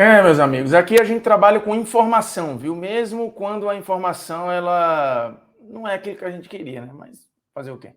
Meus amigos, aqui a gente trabalha com informação, viu? Mesmo quando a informação ela não é aquilo que a gente queria, né? Mas fazer o quê?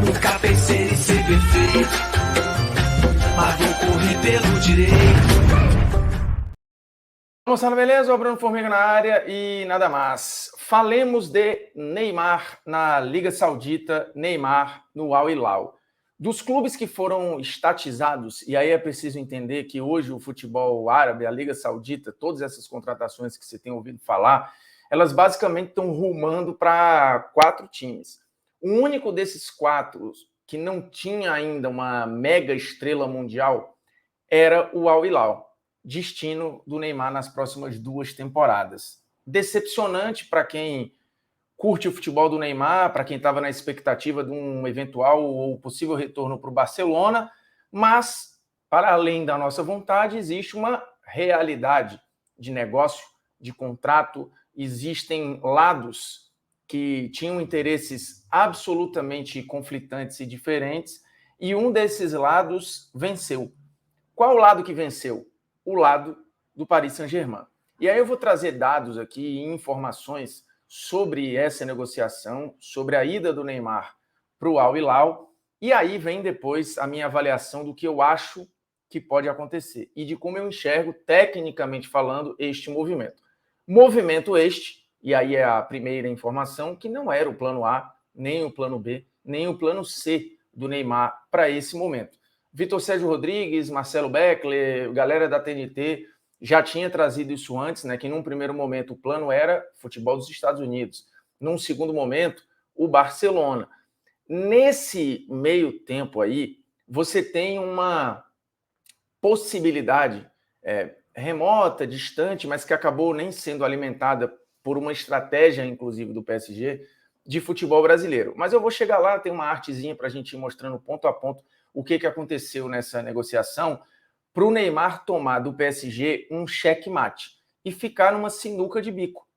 Nunca pensei em ser perfeito, mas vou correr pelo direito. Moçada, beleza? O Bruno Formiga na área e nada mais. Falemos de Neymar na Liga Saudita, Neymar no Al Hilal. Dos clubes que foram estatizados, e aí é preciso entender que hoje o futebol árabe, a Liga Saudita, todas essas contratações que você tem ouvido falar, elas basicamente estão rumando para 4 times. O único desses 4 que não tinha ainda uma mega estrela mundial era o Al Hilal, destino do Neymar nas próximas 2 temporadas. Decepcionante para quem curte o futebol do Neymar, para quem estava na expectativa de um eventual ou possível retorno para o Barcelona, mas, para além da nossa vontade, existe uma realidade de negócio, de contrato, existem lados que tinham interesses absolutamente conflitantes e diferentes, e um desses lados venceu. Qual o lado que venceu? O lado do Paris Saint-Germain. E aí eu vou trazer dados aqui e informações sobre essa negociação, sobre a ida do Neymar para o Al Hilal, e aí vem depois a minha avaliação do que eu acho que pode acontecer e de como eu enxergo, tecnicamente falando, este movimento. Movimento este, e aí é a primeira informação, que não era o plano A, nem o plano B, nem o plano C do Neymar para esse momento. Vitor Sérgio Rodrigues, Marcelo Beckler, galera da TNT já tinha trazido isso antes, né? Que num primeiro momento o plano era futebol dos Estados Unidos, num segundo momento o Barcelona. Nesse meio tempo aí, você tem uma possibilidade remota, distante, mas que acabou nem sendo alimentada por uma estratégia, inclusive, do PSG, de futebol brasileiro. Mas eu vou chegar lá, tem uma artezinha para a gente ir mostrando ponto a ponto o que aconteceu nessa negociação para o Neymar tomar do PSG um checkmate e ficar numa sinuca de bico.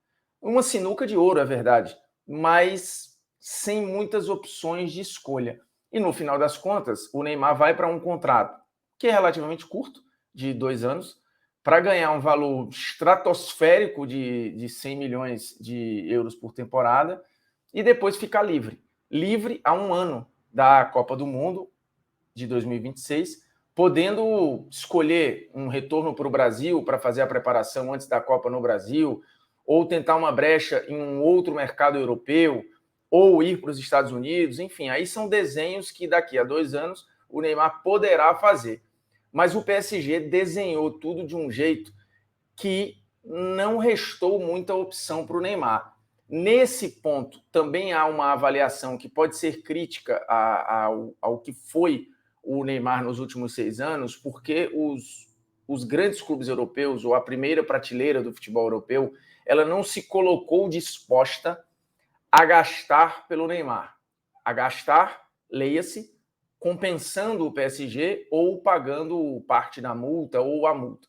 Uma sinuca de ouro, é verdade, mas sem muitas opções de escolha. E no final das contas, o Neymar vai para um contrato que é relativamente curto, de 2 anos, para ganhar um valor estratosférico de 100 milhões de euros por temporada e depois ficar livre. Livre há um ano da Copa do Mundo de 2026, podendo escolher um retorno para o Brasil para fazer a preparação antes da Copa no Brasil, ou tentar uma brecha em um outro mercado europeu, ou ir para os Estados Unidos, enfim, aí são desenhos que daqui a 2 anos o Neymar poderá fazer. Mas o PSG desenhou tudo de um jeito que não restou muita opção para o Neymar. Nesse ponto, também há uma avaliação que pode ser crítica ao que foi o Neymar nos últimos 6 anos, porque os grandes clubes europeus, ou a primeira prateleira do futebol europeu, ela não se colocou disposta a gastar pelo Neymar. A gastar, leia-se, compensando o PSG ou pagando parte da multa ou a multa.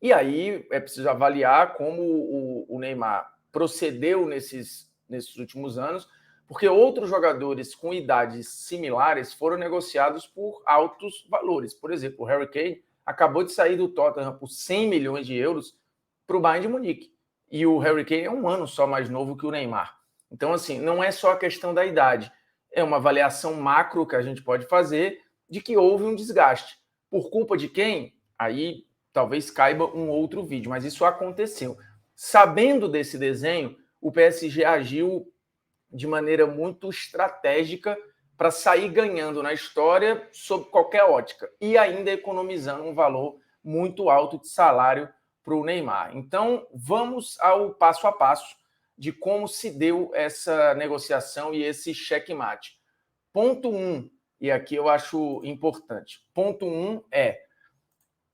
E aí é preciso avaliar como o Neymar procedeu nesses últimos anos, porque outros jogadores com idades similares foram negociados por altos valores. Por exemplo, o Harry Kane acabou de sair do Tottenham por 100 milhões de euros para o Bayern de Munique. E o Harry Kane é um ano só mais novo que o Neymar. Então, assim, não é só a questão da idade. É uma avaliação macro que a gente pode fazer de que houve um desgaste. Por culpa de quem? Aí talvez caiba um outro vídeo, mas isso aconteceu. Sabendo desse desenho, o PSG agiu de maneira muito estratégica para sair ganhando na história sob qualquer ótica e ainda economizando um valor muito alto de salário para o Neymar. Então, vamos ao passo a passo de como se deu essa negociação e esse checkmate. Ponto 1, e aqui eu acho importante. Ponto 1 é: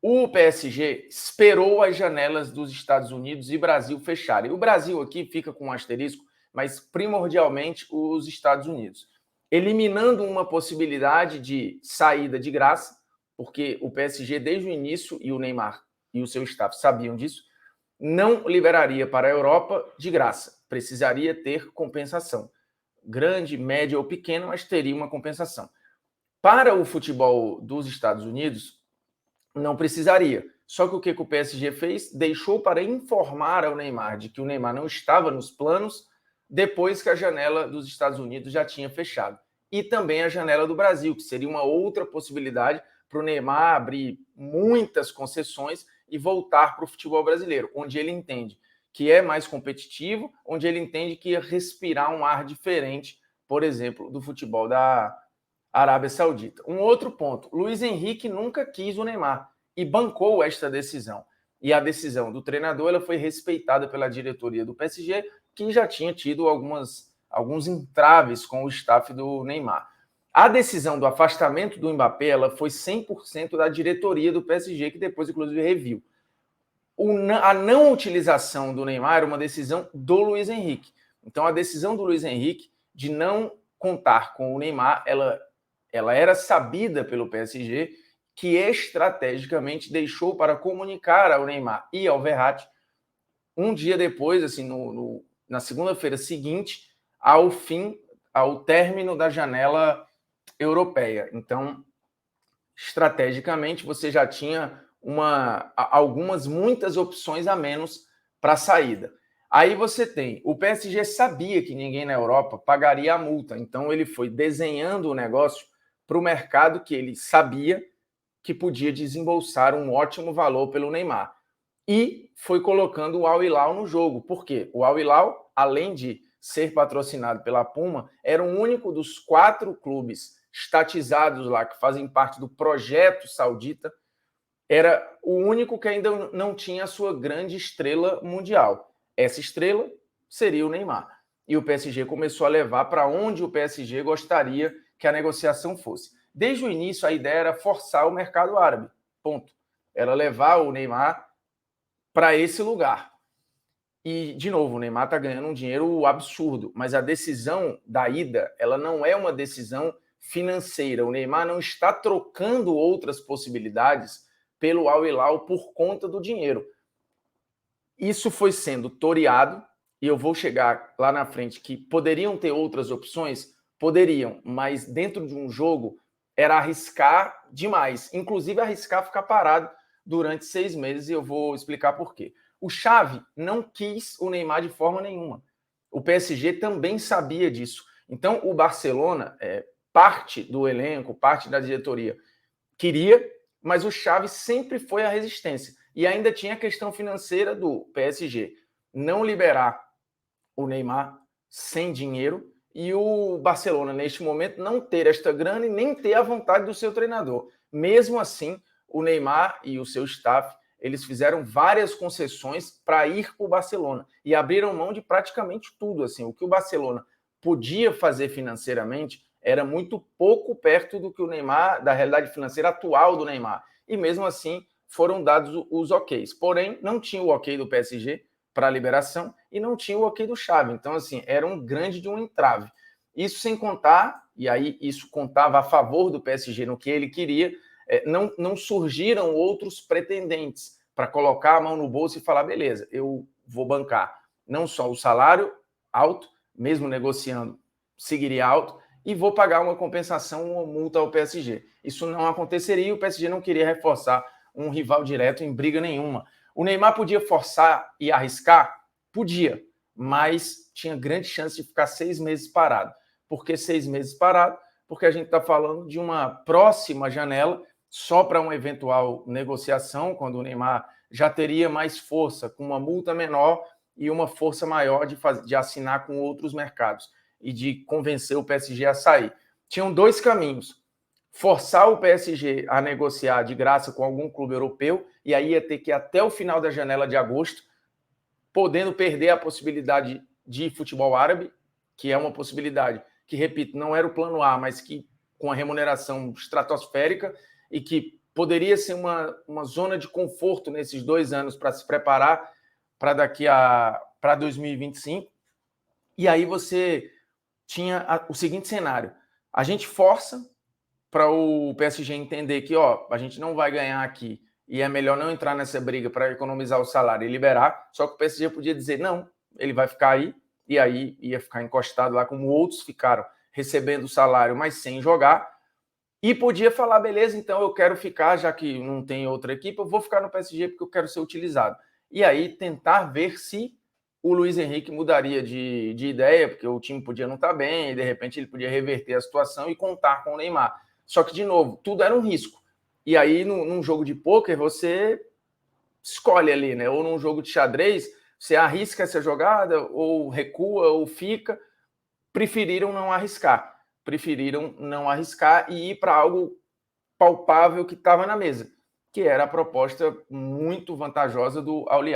o PSG esperou as janelas dos Estados Unidos e Brasil fecharem. O Brasil aqui fica com um asterisco, mas primordialmente os Estados Unidos. Eliminando uma possibilidade de saída de graça, porque o PSG, desde o início, e o Neymar e o seu staff sabiam disso, não liberaria para a Europa de graça. Precisaria ter compensação. Grande, média ou pequena, mas teria uma compensação. Para o futebol dos Estados Unidos, não precisaria. Só que o que o PSG fez? Deixou para informar ao Neymar de que o Neymar não estava nos planos depois que a janela dos Estados Unidos já tinha fechado. E também a janela do Brasil, que seria uma outra possibilidade para o Neymar abrir muitas concessões e voltar para o futebol brasileiro, onde ele entende que é mais competitivo, onde ele entende que ia respirar um ar diferente, por exemplo, do futebol da Arábia Saudita. Um outro ponto, Luiz Henrique nunca quis o Neymar e bancou esta decisão. E a decisão do treinador ela foi respeitada pela diretoria do PSG, que já tinha tido alguns entraves com o staff do Neymar. A decisão do afastamento do Mbappé ela foi 100% da diretoria do PSG, que depois, inclusive, reviu. A não utilização do Neymar era uma decisão do Luiz Henrique. Então, a decisão do Luiz Henrique de não contar com o Neymar, ela era sabida pelo PSG, que estrategicamente deixou para comunicar ao Neymar e ao Verratti um dia depois, assim, na segunda-feira seguinte, ao término da janela europeia. Então, estrategicamente, você já tinha muitas opções a menos para a saída. Aí você tem, o PSG sabia que ninguém na Europa pagaria a multa, então ele foi desenhando o negócio para o mercado que ele sabia que podia desembolsar um ótimo valor pelo Neymar. E foi colocando o Al Hilal no jogo. Por quê? O Al Hilal, além de ser patrocinado pela Puma, era o único dos 4 clubes estatizados lá, que fazem parte do projeto saudita, era o único que ainda não tinha a sua grande estrela mundial. Essa estrela seria o Neymar. E o PSG começou a levar para onde o PSG gostaria que a negociação fosse. Desde o início, a ideia era forçar o mercado árabe. Ponto. Era levar o Neymar para esse lugar. E, de novo, o Neymar está ganhando um dinheiro absurdo, mas a decisão da ida, ela não é uma decisão financeira. O Neymar não está trocando outras possibilidades pelo Al Hilal por conta do dinheiro. Isso foi sendo toreado, e eu vou chegar lá na frente que poderiam ter outras opções, poderiam, mas dentro de um jogo era arriscar demais, inclusive arriscar ficar parado durante 6 meses, e eu vou explicar por quê. O Xavi não quis o Neymar de forma nenhuma. O PSG também sabia disso. Então, o Barcelona, parte do elenco, parte da diretoria, queria, mas o Xavi sempre foi a resistência. E ainda tinha a questão financeira do PSG. Não liberar o Neymar sem dinheiro e o Barcelona, neste momento, não ter esta grana e nem ter a vontade do seu treinador. Mesmo assim, o Neymar e o seu staff, eles fizeram várias concessões para ir para o Barcelona e abriram mão de praticamente tudo. Assim, o que o Barcelona podia fazer financeiramente era muito pouco perto do que o Neymar, da realidade financeira atual do Neymar. E mesmo assim, foram dados os OKs. Porém, não tinha o ok do PSG para a liberação e não tinha o ok do Xavi. Então, assim, era um grande de um entrave. Isso sem contar, e aí isso contava a favor do PSG no que ele queria, não surgiram outros pretendentes para colocar a mão no bolso e falar, beleza, eu vou bancar não só o salário alto, mesmo negociando, seguiria alto, e vou pagar uma compensação, uma multa ao PSG. Isso não aconteceria e o PSG não queria reforçar um rival direto em briga nenhuma. O Neymar podia forçar e arriscar? Podia, mas tinha grande chance de ficar 6 meses parado. Por que 6 meses parado? Porque a gente está falando de uma próxima janela só para uma eventual negociação, quando o Neymar já teria mais força, com uma multa menor e uma força maior de assinar com outros mercados e de convencer o PSG a sair. Tinham 2 caminhos. Forçar o PSG a negociar de graça com algum clube europeu, e aí ia ter que ir até o final da janela de agosto, podendo perder a possibilidade de futebol árabe, que é uma possibilidade que, repito, não era o plano A, mas que com a remuneração estratosférica e que poderia ser uma zona de conforto nesses 2 anos para se preparar para 2025. E aí você tinha o seguinte cenário. A gente força para o PSG entender que a gente não vai ganhar aqui e é melhor não entrar nessa briga para economizar o salário e liberar, só que o PSG podia dizer não, ele vai ficar aí, e aí ia ficar encostado lá como outros ficaram, recebendo o salário, mas sem jogar. E podia falar, beleza, então eu quero ficar, já que não tem outra equipe, eu vou ficar no PSG porque eu quero ser utilizado. E aí tentar ver se o Luiz Henrique mudaria de ideia, porque o time podia não estar bem, e de repente ele podia reverter a situação e contar com o Neymar. Só que, de novo, tudo era um risco. E aí, num jogo de pôquer, você escolhe ali, né? Ou num jogo de xadrez, você arrisca essa jogada, ou recua, ou fica. Preferiram não arriscar. Preferiram não arriscar e ir para algo palpável que estava na mesa, que era a proposta muito vantajosa do Al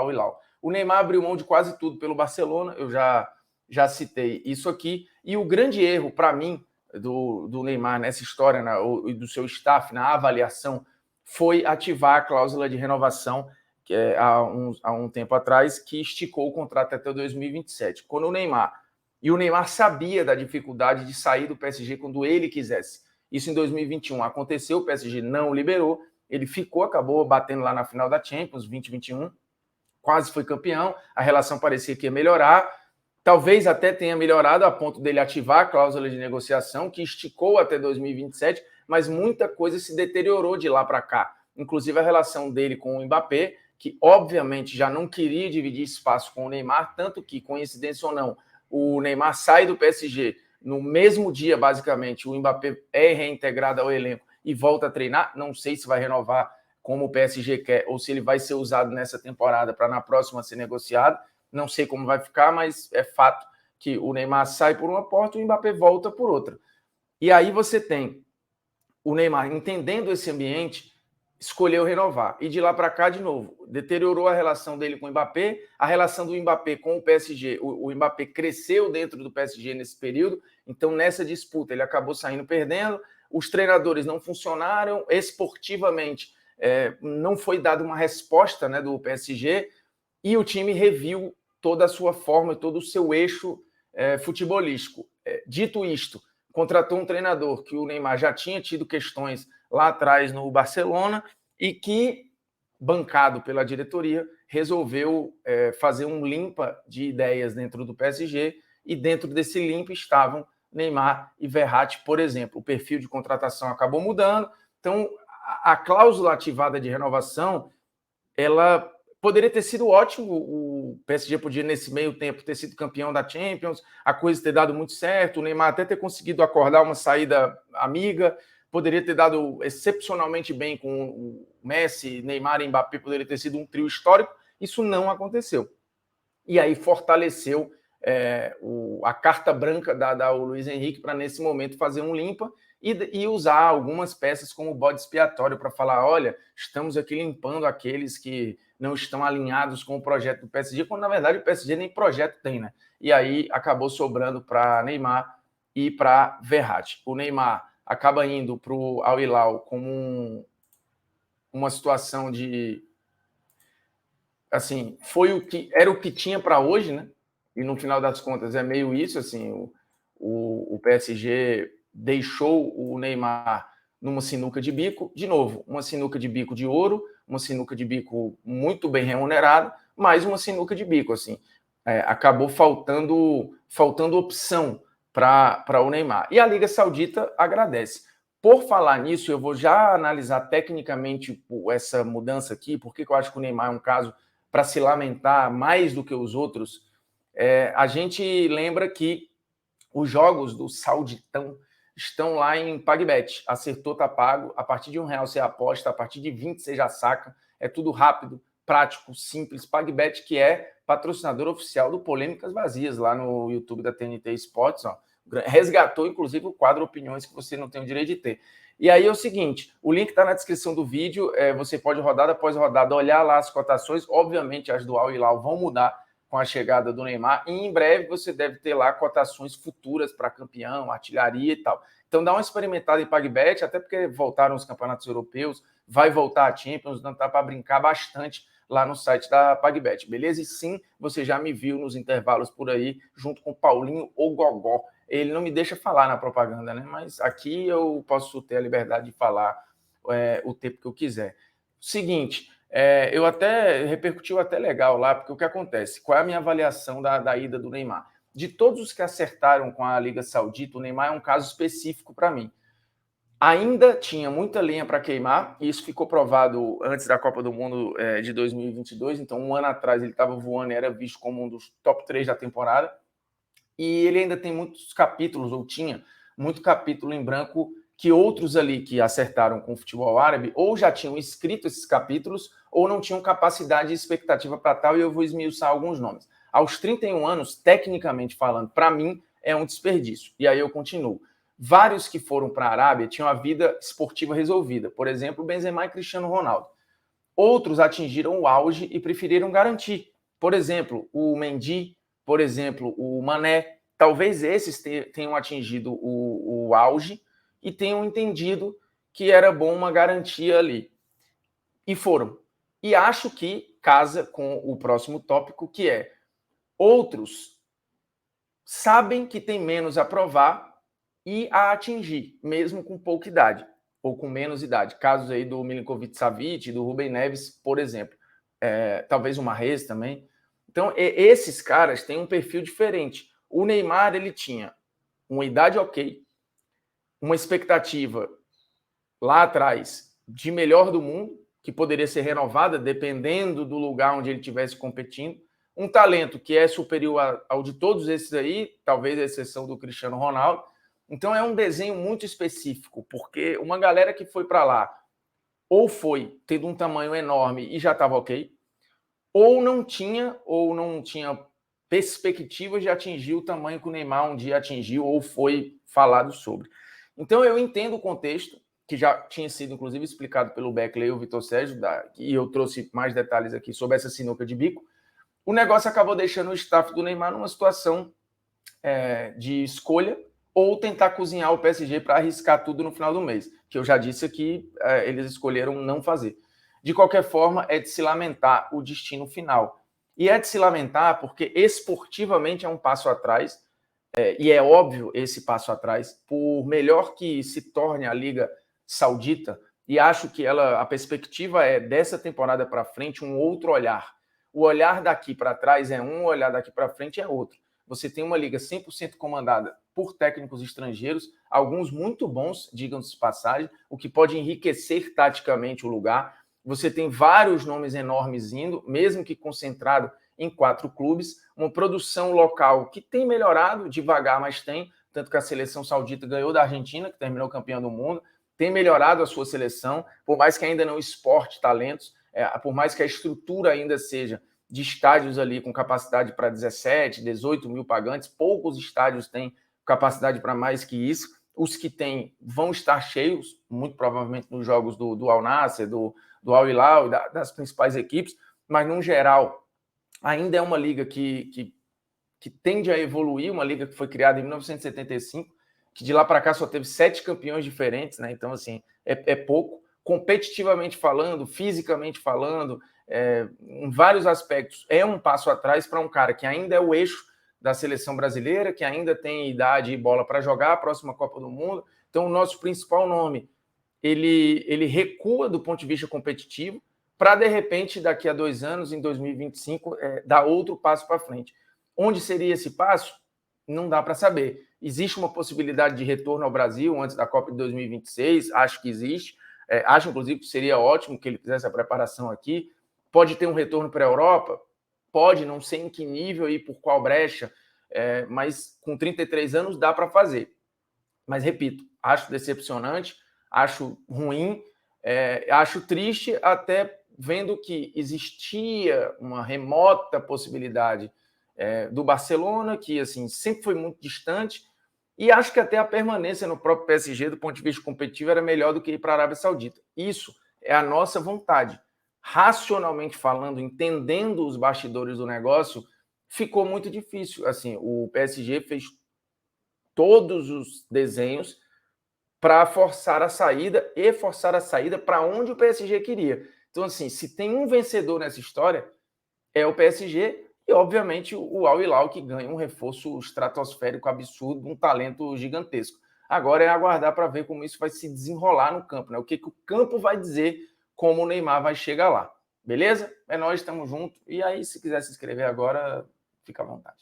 Hilal. O Neymar abriu mão de quase tudo pelo Barcelona, eu já citei isso aqui, e o grande erro, para mim, do Neymar nessa história, e do seu staff, na avaliação, foi ativar a cláusula de renovação que há um tempo atrás, que esticou o contrato até 2027. Quando o Neymar sabia da dificuldade de sair do PSG quando ele quisesse. Isso em 2021 aconteceu, o PSG não liberou, ele acabou batendo lá na final da Champions 2021, quase foi campeão, a relação parecia que ia melhorar, talvez até tenha melhorado a ponto dele ativar a cláusula de negociação, que esticou até 2027, mas muita coisa se deteriorou de lá para cá, inclusive a relação dele com o Mbappé, que obviamente já não queria dividir espaço com o Neymar, tanto que, coincidência ou não, o Neymar sai do PSG, no mesmo dia, basicamente, o Mbappé é reintegrado ao elenco e volta a treinar. Não sei se vai renovar como o PSG quer ou se ele vai ser usado nessa temporada para na próxima ser negociado. Não sei como vai ficar, mas é fato que o Neymar sai por uma porta e o Mbappé volta por outra. E aí você tem o Neymar, entendendo esse ambiente, escolheu renovar. E de lá para cá, de novo, deteriorou a relação dele com o Mbappé, a relação do Mbappé com o PSG. O Mbappé cresceu dentro do PSG nesse período, então nessa disputa ele acabou saindo perdendo, os treinadores não funcionaram, esportivamente não foi dada uma resposta, né, do PSG, e o time reviu toda a sua forma, todo o seu eixo futebolístico. Dito isto, contratou um treinador que o Neymar já tinha tido questões lá atrás no Barcelona e que, bancado pela diretoria, resolveu fazer um limpa de ideias dentro do PSG, e dentro desse limpa estavam Neymar e Verratti, por exemplo. O perfil de contratação acabou mudando, então a cláusula ativada de renovação, ela poderia ter sido ótimo, o PSG podia, nesse meio tempo, ter sido campeão da Champions, a coisa ter dado muito certo, o Neymar até ter conseguido acordar uma saída amiga, poderia ter dado excepcionalmente bem com o Messi, Neymar e Mbappé, poderia ter sido um trio histórico. Isso não aconteceu. E aí fortaleceu a carta branca dada ao Luiz Henrique para, nesse momento, fazer um limpa e usar algumas peças como bode expiatório para falar, olha, estamos aqui limpando aqueles que não estão alinhados com o projeto do PSG, quando, na verdade, o PSG nem projeto tem, né? E aí acabou sobrando para Neymar e para Verratti. O Neymar acaba indo para o Al Hilal como uma situação de... assim, era o que tinha para hoje, né? E no final das contas é meio isso, assim, o PSG deixou o Neymar numa sinuca de bico, de novo, uma sinuca de bico de ouro, uma sinuca de bico muito bem remunerada, mais uma sinuca de bico, assim, acabou faltando opção para o Neymar. E a Liga Saudita agradece. Por falar nisso, eu vou já analisar tecnicamente essa mudança aqui, porque eu acho que o Neymar é um caso para se lamentar mais do que os outros. A gente lembra que os jogos do Sauditão estão lá em PagBet. Acertou, tá pago. A partir de R$1 você aposta, a partir de 20 você já saca. É tudo rápido, prático, simples. PagBet, que é patrocinador oficial do Polêmicas Vazias, lá no YouTube da TNT Sports. Ó. Resgatou, inclusive, o quadro Opiniões que você não tem o direito de ter. E aí é o seguinte, o link está na descrição do vídeo, você pode, rodada após rodada, olhar lá as cotações. Obviamente, as do Al Hilal vão mudar com a chegada do Neymar, e em breve você deve ter lá cotações futuras para campeão, artilharia e tal. Então dá uma experimentada em PagBet, até porque voltaram os campeonatos europeus, vai voltar a Champions, então dá para brincar bastante lá no site da PagBet, beleza? E sim, você já me viu nos intervalos por aí, junto com o Paulinho ou Gogó. Ele não me deixa falar na propaganda, né? Mas aqui eu posso ter a liberdade de falar o tempo que eu quiser. Seguinte, eu até repercutiu até legal lá, porque o que acontece? Qual é a minha avaliação da ida do Neymar? De todos os que acertaram com a Liga Saudita, o Neymar é um caso específico para mim. Ainda tinha muita lenha para queimar, e isso ficou provado antes da Copa do Mundo de 2022, então um ano atrás ele estava voando e era visto como um dos top 3 da temporada, e ele ainda tem muitos capítulos, ou tinha muito capítulo em branco, que outros ali que acertaram com o futebol árabe ou já tinham escrito esses capítulos ou não tinham capacidade e expectativa para tal, e eu vou esmiuçar alguns nomes. Aos 31 anos, tecnicamente falando, para mim é um desperdício, e aí eu continuo. Vários que foram para a Arábia tinham a vida esportiva resolvida. Por exemplo, Benzema e Cristiano Ronaldo. Outros atingiram o auge e preferiram garantir. Por exemplo, o Mendy, por exemplo, o Mané. Talvez esses tenham atingido o auge e tenham entendido que era bom uma garantia ali. E foram. E acho que casa com o próximo tópico, que é outros sabem que tem menos a provar e a atingir, mesmo com pouca idade, ou com menos idade. Casos aí do Milinkovic-Savic, do Rubem Neves, por exemplo. Talvez o Mahrez também. Então, esses caras têm um perfil diferente. O Neymar, ele tinha uma idade ok, uma expectativa lá atrás de melhor do mundo, que poderia ser renovada dependendo do lugar onde ele estivesse competindo, um talento que é superior ao de todos esses aí, talvez a exceção do Cristiano Ronaldo. Então é um desenho muito específico, porque uma galera que foi para lá ou foi tendo um tamanho enorme e já estava ok, ou não tinha perspectivas de atingir o tamanho que o Neymar um dia atingiu ou foi falado sobre. Então eu entendo o contexto, que já tinha sido inclusive explicado pelo Beckley e o Vitor Sérgio, e eu trouxe mais detalhes aqui sobre essa sinuca de bico. O negócio acabou deixando o staff do Neymar numa situação de escolha, ou tentar cozinhar o PSG para arriscar tudo no final do mês, que eu já disse aqui, eles escolheram não fazer. De qualquer forma, é de se lamentar o destino final. E é de se lamentar porque esportivamente é um passo atrás, e é óbvio esse passo atrás, por melhor que se torne a Liga Saudita, e acho que a perspectiva é dessa temporada para frente um outro olhar. O olhar daqui para trás é um, o olhar daqui para frente é outro. Você tem uma liga 100% comandada por técnicos estrangeiros, alguns muito bons, digam-se de passagem, o que pode enriquecer taticamente o lugar. Você tem vários nomes enormes indo, mesmo que concentrado em 4 clubes, uma produção local que tem melhorado devagar, mas tem, tanto que a seleção saudita ganhou da Argentina, que terminou campeã do mundo, tem melhorado a sua seleção, por mais que ainda não exporte talentos, por mais que a estrutura ainda seja de estádios ali com capacidade para 17, 18 mil pagantes, poucos estádios têm capacidade para mais que isso. Os que têm vão estar cheios, muito provavelmente nos jogos do Al Nassr, do Al Hilal e das principais equipes, mas, no geral, ainda é uma liga que tende a evoluir, uma liga que foi criada em 1975, que de lá para cá só teve 7 campeões diferentes, né? Então, assim, é pouco. Competitivamente falando, fisicamente falando, em vários aspectos, é um passo atrás para um cara que ainda é o eixo da seleção brasileira, que ainda tem idade e bola para jogar a próxima Copa do Mundo. Então, o nosso principal nome, ele recua do ponto de vista competitivo para, de repente, daqui a 2 anos, em 2025, dar outro passo para frente. Onde seria esse passo? Não dá para saber. Existe uma possibilidade de retorno ao Brasil antes da Copa de 2026? Acho que existe. Acho, inclusive, que seria ótimo que ele fizesse a preparação aqui. Pode ter um retorno para a Europa? Pode, não sei em que nível e por qual brecha, mas com 33 anos dá para fazer. Mas, repito, acho decepcionante, acho ruim, acho triste, até vendo que existia uma remota possibilidade do Barcelona, que assim sempre foi muito distante, e acho que até a permanência no próprio PSG, do ponto de vista competitivo, era melhor do que ir para a Arábia Saudita. Isso é a nossa vontade. Racionalmente falando, entendendo os bastidores do negócio, ficou muito difícil. Assim, o PSG fez todos os desenhos para forçar a saída e forçar a saída para onde o PSG queria. Então, assim, se tem um vencedor nessa história, é o PSG e, obviamente, o Al Hilal, que ganha um reforço estratosférico absurdo, um talento gigantesco. Agora é aguardar para ver como isso vai se desenrolar no campo, né? O que o campo vai dizer, como o Neymar vai chegar lá. Beleza? É nóis, estamos juntos. E aí, se quiser se inscrever agora, fica à vontade.